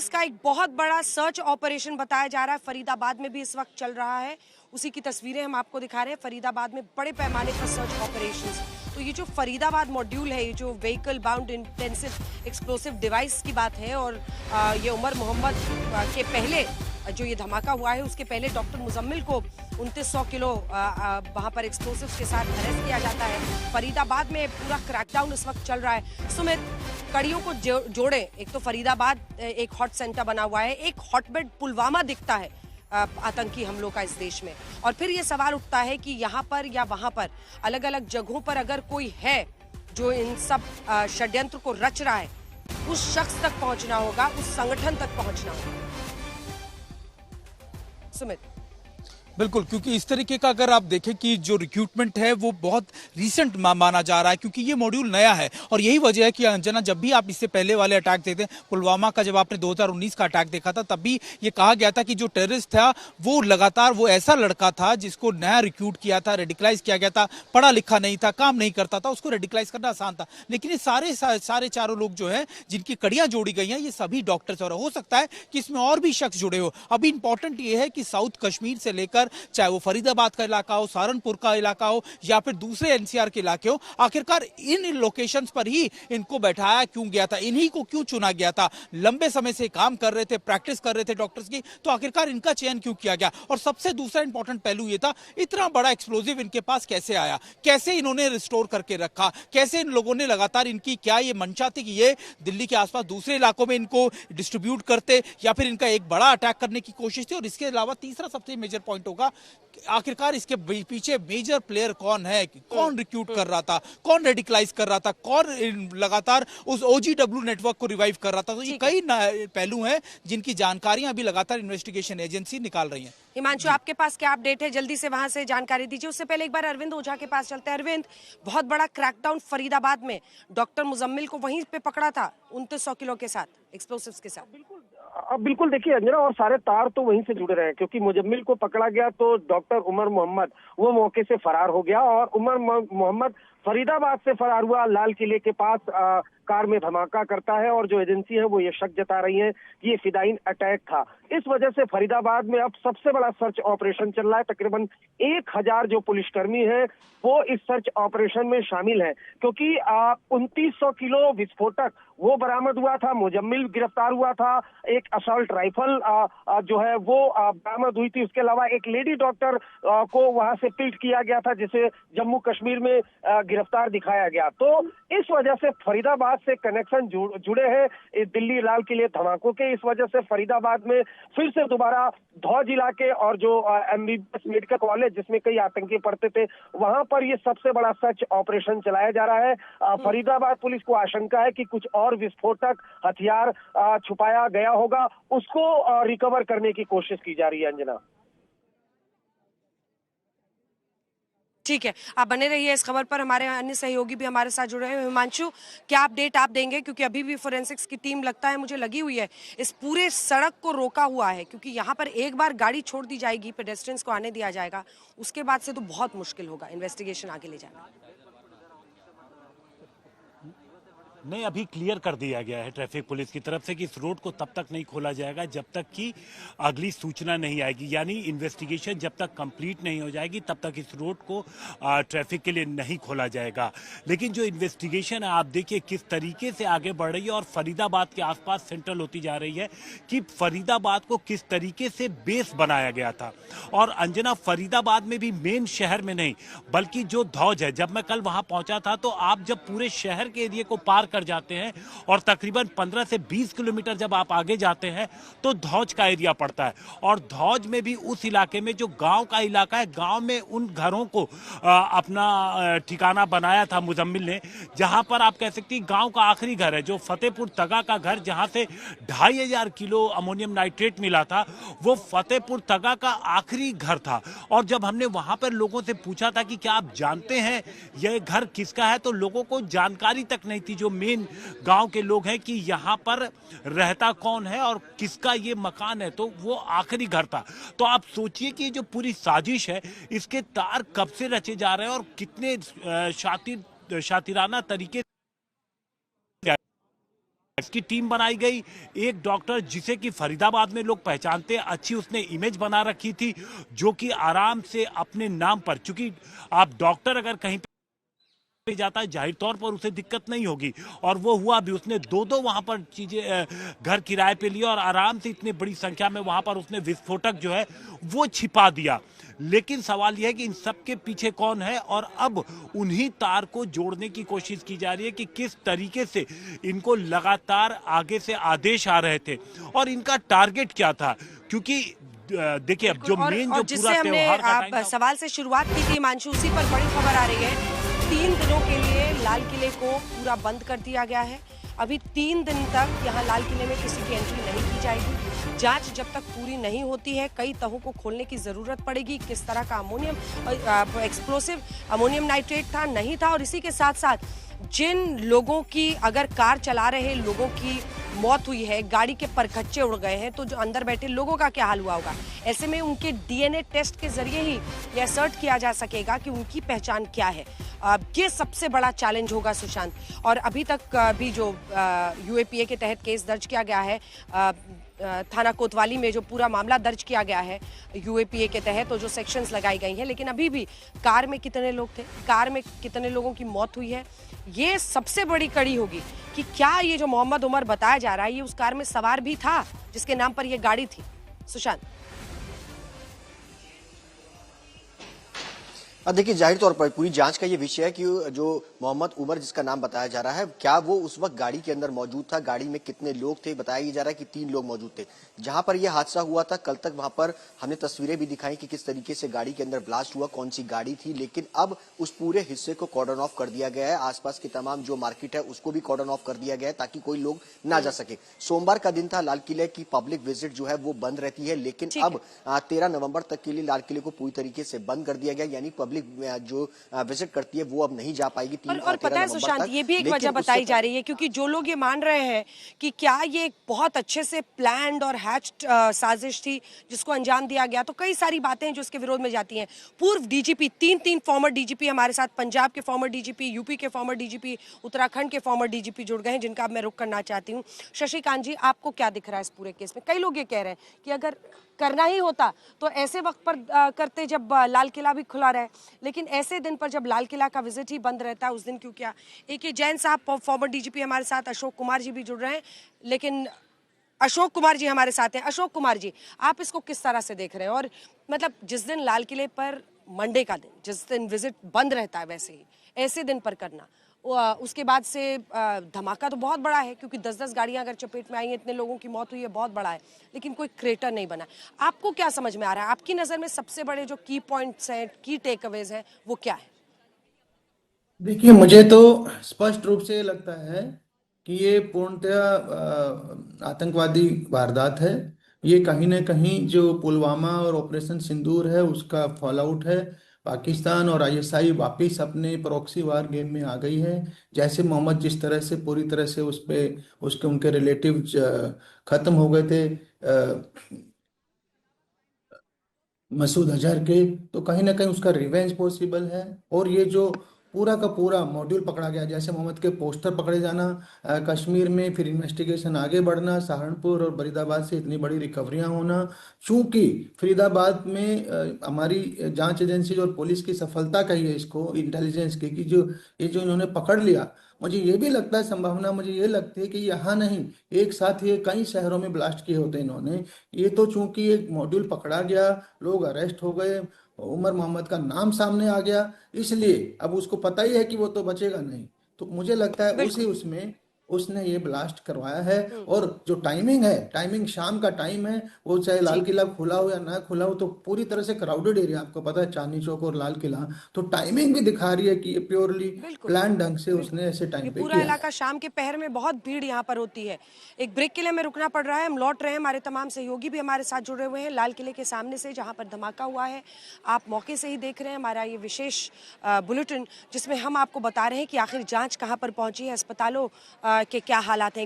Police का एक बहुत बड़ा सर्च ऑपरेशन बताया जा रहा है, फरीदाबाद में भी इस वक्त चल रहा है। उसी की तस्वीरें हम आपको दिखा रहे हैं। फरीदाबाद में बड़े पैमाने पर सर्च ऑपरेशंस। तो ये जो फरीदाबाद मॉड्यूल है, ये जो vehicle bound intensive explosive device की बात है, और ये उमर मोहम्मद के पहले जो ये धमाका हुआ है उसके पहले डॉक्टर मुजम्मिल को 2900 किलो वहां पर एक्सप्लोसिव्स के साथ अरेस्ट किया जाता है। फरीदाबाद में पूरा क्रैकडाउन इस वक्त चल रहा है। सुमित, कड़ियों को जोड़े, एक तो फरीदाबाद एक हॉट सेंटर बना हुआ है, एक हॉटबेड पुलवामा दिखता है आतंकी हमलों का इस देश में, और फिर ये सवाल उठता है कि यहाँ पर या वहां पर अलग अलग जगहों पर अगर कोई है जो इन सब षड्यंत्र को रच रहा है, उस शख्स तक पहुंचना होगा, उस संगठन तक पहुंचना होगा। सुमित, बिल्कुल, क्योंकि इस तरीके का अगर आप देखें कि जो रिक्रूटमेंट है वो बहुत रीसेंट माना जा रहा है, क्योंकि ये मॉड्यूल नया है। और यही वजह है कि अंजना, जब भी आप इससे पहले वाले अटैक देखते हैं, पुलवामा का जब आपने 2019 का अटैक देखा था, तब भी ये कहा गया था कि जो टेररिस्ट था वो लगातार वो ऐसा लड़का था जिसको नया रिक्रूट किया था, रेडिकलाइज किया गया था, पढ़ा लिखा नहीं था, काम नहीं करता था, उसको रेडिकलाइज करना आसान था। लेकिन ये सारे चारों लोग जो है जिनकी कड़ियां जोड़ी गई हैं, ये सभी डॉक्टर्स, और हो सकता है कि इसमें और भी शख्स जुड़े हो। अभी इंपॉर्टेंट ये है कि साउथ कश्मीर से लेकर चाहे वो फरीदाबाद का इलाका हो, सहारनपुर का इलाका हो, या फिर दूसरे एनसीआर के इलाके हो, आखिरकार इन लोकेशंस पर ही इनको बैठाया क्यों गया था, इन्हीं को क्यों चुना गया था? लंबे समय से काम कर रहे थे, प्रैक्टिस कर रहे थे डॉक्टर्स की, तो आखिरकार इनका चयन क्यों किया गया? और सबसे दूसरा इंपॉर्टेंट पहलू ये था, इतना बड़ा एक्सप्लोजिव इनके पास कैसे आया, कैसे इन्होंने रिस्टोर करके रखा, कैसे इन लोगों ने लगातार, इनकी क्या ये मंशा थी कि ये दिल्ली के आसपास दूसरे इलाकों में इनको डिस्ट्रीब्यूट करते, या फिर इनका एक बड़ा अटैक करने की कोशिश थी? और इसके अलावा तीसरा सबसे मेजर पॉइंट होगा, आखिरकार इसके पीछे मेजर प्लेयर कौन है, कौन रिक्रूट कर रहा था, कौन रेडिकलाइज कर रहा था, कौन लगातार उस ओजीडब्ल्यू नेटवर्क को रिवाइव कर रहा था? तो ये कई पहलू हैं जिनकी जानकारियां अभी लगातार इन्वेस्टिगेशन एजेंसी निकाल रही हैं। हिमांशु, आपके पास क्या अपडेट है? जल्दी से वहां से जानकारी दीजिए। उससे पहले एक बार अरविंद ओझा के पास चलते हैं। अरविंद, बहुत बड़ा क्रैकडाउन फरीदाबाद में, डॉक्टर मुजम्मिल को वहीं पे पकड़ा था 2900 किलो के साथ, एक्सप्लोसिव्स के साथ। बिल्कुल देखिए अंजना, और सारे तार तो वहीं से जुड़े रहे, क्योंकि मुजम्मिल को पकड़ा गया तो डॉक्टर उमर मोहम्मद वो मौके से फरार हो गया, और उमर मोहम्मद फरीदाबाद से फरार हुआ, लाल किले के पास कार में धमाका करता है, और जो एजेंसी है वो ये शक जता रही है कि ये फिदाइन अटैक था। इस वजह से फरीदाबाद में अब सबसे बड़ा सर्च ऑपरेशन चल रहा है। तकरीबन 1000 जो पुलिसकर्मी हैं वो इस सर्च ऑपरेशन में शामिल हैं, क्योंकि 2900 किलो विस्फोटक वो बरामद हुआ था, मुजम्मिल गिरफ्तार हुआ था, एक असॉल्ट राइफल जो है वो बरामद हुई थी। उसके अलावा एक लेडी डॉक्टर को वहां से पीट किया गया था, जिसे जम्मू कश्मीर में गिरफ्तार दिखाया गया। तो इस वजह से फरीदाबाद से कनेक्शन जुड़े हैं इस दिल्ली लाल किले धमाकों के। इस वजह से फरीदाबाद में फिर से दोबारा धौज इलाके और जो एमबीबीएस मेडिकल कॉलेज जिसमें कई आतंकी पढ़ते थे, वहां पर ये सबसे बड़ा सर्च ऑपरेशन चलाया जा रहा है। फरीदाबाद पुलिस को आशंका है कि कुछ और विस्फोटक हथियार छुपाया गया होगा, उसको रिकवर करने की कोशिश की जा रही है अंजना। ठीक है, आप बने रहिए इस खबर पर। हमारे अन्य सहयोगी भी हमारे साथ जुड़े हैं। हिमांशु, क्या अपडेट आप देंगे? क्योंकि अभी भी फोरेंसिक्स की टीम लगता है मुझे लगी हुई है, इस पूरे सड़क को रोका हुआ है, क्योंकि यहाँ पर एक बार गाड़ी छोड़ दी जाएगी, पेडेस्ट्रियंस को आने दिया जाएगा, उसके बाद से तो बहुत मुश्किल होगा इन्वेस्टिगेशन आगे ले जाना। नहीं, अभी क्लियर कर दिया गया है ट्रैफिक पुलिस की तरफ से कि इस रोड को तब तक नहीं खोला जाएगा जब तक कि अगली सूचना नहीं आएगी, यानी इन्वेस्टिगेशन जब तक कंप्लीट नहीं हो जाएगी तब तक इस रोड को ट्रैफिक के लिए नहीं खोला जाएगा। लेकिन जो इन्वेस्टिगेशन है, आप देखिए किस तरीके से आगे बढ़ रही है, और फरीदाबाद के आसपास सेंट्रल होती जा रही है कि फरीदाबाद को किस तरीके से बेस बनाया गया था। और अंजना, फरीदाबाद में भी मेन शहर में नहीं बल्कि जो धौज है, जब मैं कल वहां पहुंचा था तो आप जब पूरे शहर के एरिया को पार कर जाते हैं और तकरीबन 15 से 20 किलोमीटर जब आप आगे जाते हैं तो धौज का एरिया पड़ता है। और धौज में भी उस इलाके में जो गांव का इलाका है, गांव में उन घरों को अपना ठिकाना बनाया था मुजम्मिल ने, जहां पर आप कह सकती हैं गांव का आखिरी घर है, जो फतेहपुर तगा का घर, जहां से 2500 किलो अमोनियम नाइट्रेट मिला था, वो फतेहपुर तगा का आखिरी घर था। और जब हमने वहां पर लोगों से पूछा था कि क्या आप जानते हैं यह घर किसका है, तो लोगों को जानकारी तक नहीं थी, जो मेन गांव के लोग हैं, कि यहां पर रहता कौन है और किसका ये मकान है, तो वो आखिरी घर था। तो आप सोचिए कि जो पूरी साजिश है, इसके तार कब से रचे जा रहे हैं और कितने शातिराना तरीके इसकी टीम बनाई गई। एक डॉक्टर जिसे कि फरीदाबाद में लोग पहचानते हैं, अच्छी उसने इमेज बना रखी थी, जो कि आराम से अपने नाम पर, चूंकि आप डॉक्टर अगर कहीं पे जाता है जाहिर तौर पर उसे दिक्कत नहीं होगी, और वो हुआ भी। उसने दो वहां पर चीजें घर किराए पे लिए और आराम से इतनी बड़ी संख्या में वहां पर उसने विस्फोटक जो है वो छिपा दिया। लेकिन सवाल यह है कि इन सब के पीछे कौन है, और अब उन्हीं तार को जोड़ने की कोशिश की जा रही है कि किस तरीके से इनको लगातार आगे से आदेश आ रहे थे और इनका टारगेट क्या था। क्योंकि देखिए, अब जो मेन जो जिससे पूरा हमने त्योहार का आप टाइम था, सवाल से शुरुआत की थी हिमांशु, उसी पर बड़ी खबर आ रही है। 3 दिनों के लिए लाल किले को पूरा बंद कर दिया गया है। अभी 3 दिन तक यहाँ लाल किले में किसी की एंट्री नहीं की जाएगी। जांच जब तक पूरी नहीं होती है, कई तहों को खोलने की जरूरत पड़ेगी। किस तरह का अमोनियम एक्सप्लोसिव अमोनियम नाइट्रेट था, नहीं था, और इसी के साथ साथ जिन लोगों की, अगर कार चला रहे लोगों की मौत हुई है, गाड़ी के परखच्चे उड़ गए हैं, तो जो अंदर बैठे लोगों का क्या हाल हुआ होगा। ऐसे में उनके डीएनए टेस्ट के जरिए ही यह सर्ट किया जा सकेगा कि उनकी पहचान क्या है। ये सबसे बड़ा चैलेंज होगा सुशांत। और अभी तक भी जो यूएपीए के तहत केस दर्ज किया गया है, थाना कोतवाली में जो पूरा मामला दर्ज किया गया है यूएपीए के तहत, तो जो सेक्शंस लगाई गई हैं, लेकिन अभी भी कार में कितने लोग थे, कार में कितने लोगों की मौत हुई है, ये सबसे बड़ी कड़ी होगी कि क्या ये जो मोहम्मद उमर बताया जा रहा है, ये उस कार में सवार भी था जिसके नाम पर ये गाड़ी थी। सुशांत, देखिए, जाहिर तौर पर पूरी जांच का ये विषय है कि जो मोहम्मद उमर जिसका नाम बताया जा रहा है, क्या वो उस वक्त गाड़ी के अंदर मौजूद था, गाड़ी में कितने लोग थे। बताया जा रहा है कि 3 लोग मौजूद थे जहां पर यह हादसा हुआ था। कल तक वहां पर हमने तस्वीरें भी दिखाई कि किस तरीके से गाड़ी के अंदर ब्लास्ट हुआ, कौन सी गाड़ी थी। लेकिन अब उस पूरे हिस्से को कॉर्डन ऑफ कर दिया गया है। आसपास की तमाम जो मार्केट है उसको भी कॉर्डन ऑफ कर दिया गया है ताकि कोई लोग ना जा सके। सोमवार का दिन था, लाल किले की पब्लिक विजिट जो है वो बंद रहती है, लेकिन अब 13 नवंबर तक के लिए लाल किले को पूरी तरीके से बंद कर दिया गया। यानी पब्लिक जो विजिट करती है वो अब नहीं जा पाएगी। और पता है सुशांत, ये भी एक वजह बताई जा रही है, क्योंकि जो लोग ये मान रहे हैं कि क्या ये एक बहुत अच्छे से प्लान्ड और हैच्ड साजिश थी जिसको अंजाम दिया गया, तो कई सारी बातें हैं जो इसके विरोध में जाती हैं। पूर्व डीजीपी, 3 फॉर्मर डीजीपी हमारे साथ, पंजाब के फॉर्मर डीजीपी, यूपी के फॉर्मर डीजीपी, उत्तराखंड के फॉर्मर डीजीपी जुड़ गए हैं, जिनका अब मैं रुख करना चाहती हूँ। शशिकांत जी, आपको क्या दिख रहा है इस पूरे केस में? कई लोग ये कह रहे हैं कि अगर करना ही होता तो ऐसे वक्त पर करते जब लाल किला भी खुला रहे, लेकिन ऐसे दिन पर जब लाल किला का विजिट ही बंद रहता है, उस दिन क्यों किया? एक ये जैन साहब फॉर्मर डीजीपी हमारे साथ, अशोक कुमार जी भी जुड़ रहे हैं, लेकिन अशोक कुमार जी हमारे साथ हैं। अशोक कुमार जी, आप इसको किस तरह से देख रहे हैं? और मतलब जिस दिन लाल किले पर मंडे का दिन, जिस दिन विजिट बंद रहता है, वैसे ही ऐसे दिन पर करना, उसके बाद से धमाका तो बहुत बड़ा है, क्योंकि 10-10 गाड़ियां अगर चपेट में आई हैं, इतने लोगों की मौत हुई है, बहुत बड़ा है, लेकिन कोई क्रेटर नहीं बना। आपको क्या समझ में आ रहा है? आपकी नजर में सबसे बड़े जो की पॉइंट्स हैं, की टेक अवेज हैं, वो क्या है? देखिए, मुझे तो स्पष्ट रूप से लगता है कि ये पूर्णतः आतंकवादी वारदात है। ये कहीं ना कहीं जो पुलवामा और ऑपरेशन सिंदूर है उसका फॉल आउट है। पाकिस्तान और आईएसआई वापिस अपने प्रॉक्सी वार गेम में आ गई है। जैसे मोहम्मद जिस तरह से पूरी तरह से उस पे उसके उनके रिलेटिव खत्म हो गए थे, मसूद अजहर के, तो कहीं ना कहीं उसका रिवेंज पॉसिबल है। और ये जो पूरा का पूरा मॉड्यूल पकड़ा गया, जैसे मोहम्मद के पोस्टर पकड़े जाना, कश्मीर में फिर इन्वेस्टिगेशन आगे बढ़ना, सहारनपुर और फरीदाबाद से इतनी बड़ी रिकवरियां होना, चूंकि फरीदाबाद में हमारी जांच एजेंसी और पुलिस की सफलता कही है इसको, इंटेलिजेंस की, कि जो ये जो इन्होंने पकड़ लिया, मुझे ये भी लगता है, संभावना मुझे ये लगती है कि यहाँ नहीं, एक साथ ये कई शहरों में ब्लास्ट किए होते इन्होंने। ये तो चूंकि एक मॉड्यूल पकड़ा गया, लोग अरेस्ट हो गए, उमर मोहम्मद का नाम सामने आ गया, इसलिए अब उसको पता ही है कि वो तो बचेगा नहीं। तो मुझे लगता है उसी उसमें उसने ये ब्लास्ट करवाया है। और जो टाइमिंग है, टाइमिंग शाम का टाइम है, वो चाहे लाल किला खुला हो या ना खुला हो, तो पूरी तरह से क्राउडेड एरिया, आपको पता है चांदनी चौक और लाल किला, तो टाइमिंग भी दिखा रही है कि ये प्योरली प्लान ढंग से उसने ऐसे टाइम पे पूरा किया इलाका है। शाम के पहर में बहुत भीड़ यहाँ पर होती है। एक ब्रेक के लिए हमें रुकना पड़ रहा है, हम लौट रहे हैं। हमारे तमाम सहयोगी भी हमारे साथ जुड़े हुए हैं लाल किले के सामने से, जहाँ पर धमाका हुआ है। आप मौके से ही देख रहे हैं हमारा ये विशेष बुलेटिन, जिसमें हम आपको बता रहे हैं कि आखिर जांच कहाँ पर पहुंची है, अस्पतालों के क्या हालात हैं।